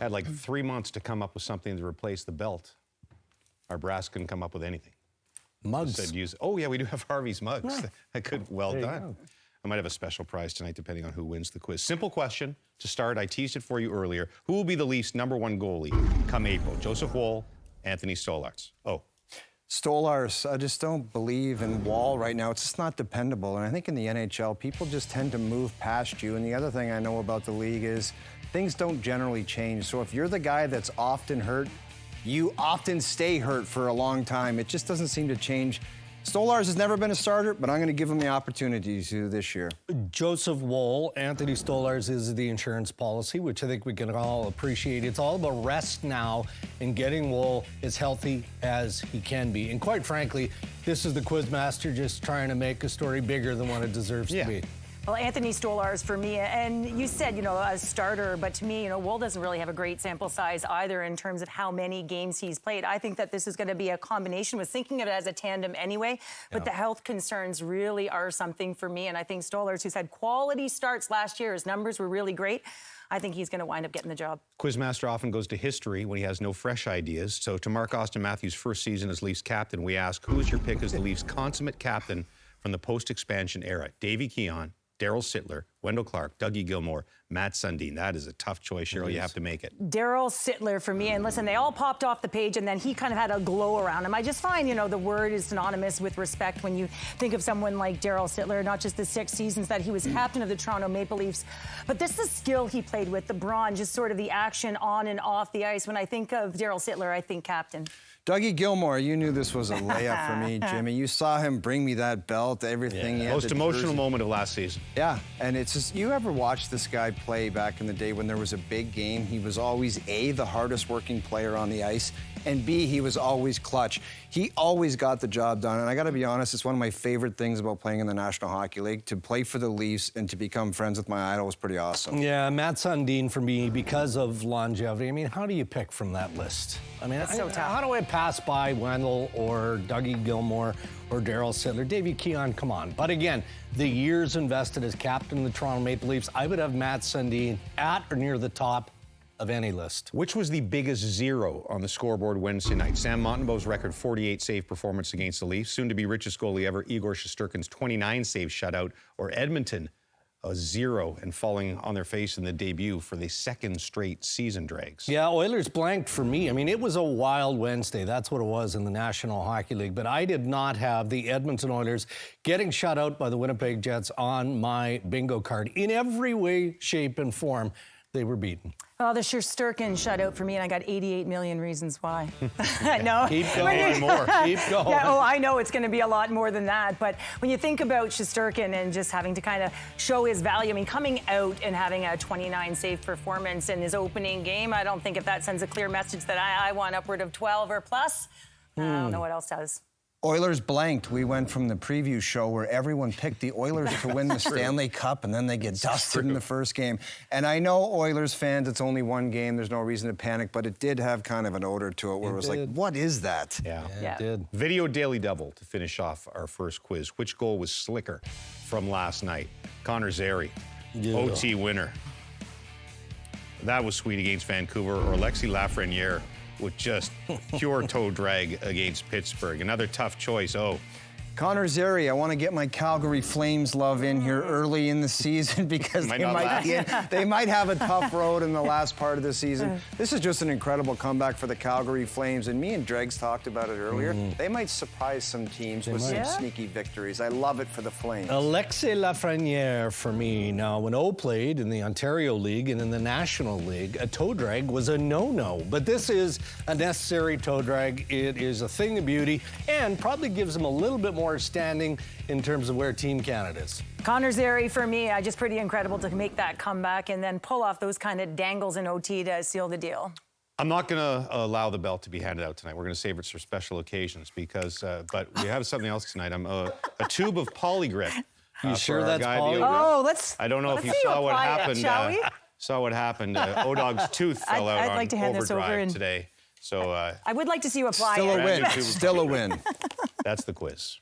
Had like 3 months to come up with something to replace the belt. Our brass couldn't come up with anything. Mugs. Said use. Oh yeah, we do have Harvey's mugs. I could. Well There you done. go. I might have a special prize tonight, depending on who wins the quiz. Simple question to start. I teased it for you earlier. Who will be the Leafs' #1 goalie come April? Joseph Woll, Anthony Stolarz. Oh. Stolarz, I just don't believe in Wall right now. It's just not dependable. And I think in the NHL, people just tend to move past you. And the other thing I know about the league is things don't generally change. So if you're the guy that's often hurt, you often stay hurt for a long time. It just doesn't seem to change. Stolarz has never been a starter, but I'm going to give him the opportunity to this year. Joseph Woll, Anthony Stolarz is the insurance policy, which I think we can all appreciate. It's all about rest now and getting Woll as healthy as he can be. And quite frankly, this is the Quizmaster just trying to make a story bigger than what it deserves to be. Well, Anthony Stolarz for me, and you said, a starter, but to me, Woll doesn't really have a great sample size either in terms of how many games he's played. I think that this is going to be a combination. Was thinking of it as a tandem anyway, but the health concerns really are something for me. And I think Stolarz, who's had quality starts last year, his numbers were really great. I think he's going to wind up getting the job. Quizmaster often goes to history when he has no fresh ideas. So to mark Austin Matthews' first season as Leafs captain, we ask, who is your pick as the Leafs' consummate captain from the post-expansion era? Davey Keon, Daryl Sittler, Wendell Clark, Dougie Gilmour, Matt Sundin. That is a tough choice, Cheryl. You have to make it. Daryl Sittler for me. And listen, they all popped off the page, and then he kind of had a glow around him. I just find, the word is synonymous with respect when you think of someone like Daryl Sittler, not just the 6 seasons that he was captain of the Toronto Maple Leafs, but this is the skill he played with, the brawn, just sort of the action on and off the ice. When I think of Daryl Sittler, I think captain. Dougie Gilmour, you knew this was a layup for me, Jimmy. You saw him bring me that belt, everything. Yeah. Most emotional moment of last season. Yeah, and it's just, you ever watched this guy play back in the day when there was a big game? He was always, A, the hardest working player on the ice, and B, he was always clutch. He always got the job done, and I gotta be honest, it's one of my favorite things about playing in the National Hockey League. To play for the Leafs and to become friends with my idol was pretty awesome. Yeah, Matt Sundin for me, because of longevity. I mean, how do you pick from that list? I mean, so tough. How do I pass by Wendell or Dougie Gilmour or Daryl Sittler? Davey Keon, come on. But again, the years invested as captain of the Toronto Maple Leafs, I would have Matt Sundin at or near the top of any list. Which was the biggest zero on the scoreboard Wednesday night? Sam Montembeault's record 48 save performance against the Leafs, soon to be richest goalie ever, Igor Shesterkin's 29 save shutout, or Edmonton, a 0 and falling on their face in the debut for the 2nd straight season dregs. Yeah, Oilers blanked for me. I mean, it was a wild Wednesday. That's what it was in the National Hockey League. But I did not have the Edmonton Oilers getting shut out by the Winnipeg Jets on my bingo card. In every way, shape, and form, they were beaten. Well, the Shesterkin shutout for me, and I got 88 million reasons why. No. Keep going. More. Keep going. Yeah, I know it's going to be a lot more than that. But when you think about Shesterkin and just having to kind of show his value, I mean, coming out and having a 29 save performance in his opening game, I don't think if that sends a clear message that I want upward of 12 or plus, I don't know what else does. Oilers blanked. We went from the preview show where everyone picked the Oilers to win the Stanley Cup, and then they get dusted in the first game. And I know Oilers fans, it's only one game. There's no reason to panic, but it did have kind of an odor to it where it was like, what is that? Yeah, it did. Video daily double to finish off our first quiz. Which goal was slicker from last night? Connor Zary, OT winner. That was sweet against Vancouver. Or Alexis Lafreniere with just pure toe drag against Pittsburgh. Another tough choice. Connor Zary, I want to get my Calgary Flames love in here early in the season because they might have a tough road in the last part of the season. This is just an incredible comeback for the Calgary Flames, and me and Dregs talked about it earlier. They might surprise some teams with some sneaky victories. I love it for the Flames. Alexis Lafreniere for me. Now, when O played in the Ontario League and in the National League, a toe drag was a no-no. But this is a necessary toe drag. It is a thing of beauty and probably gives them a little bit more standing in terms of where Team Canada is. Connor Zary, for me, just pretty incredible to make that comeback and then pull off those kind of dangles in OT to seal the deal. I'm not going to allow the belt to be handed out tonight. We're going to save it for special occasions because, but we have something else tonight. I'm a tube of Polygrip. You sure that's Polygrip? Oh, let's. I don't know if you saw what happened. Shall we? Saw what happened. O-Dog's tooth fell out I'd on like to hand this over overdrive and today. So I would like to see you apply Still it. a win. Still a win. That's the quiz.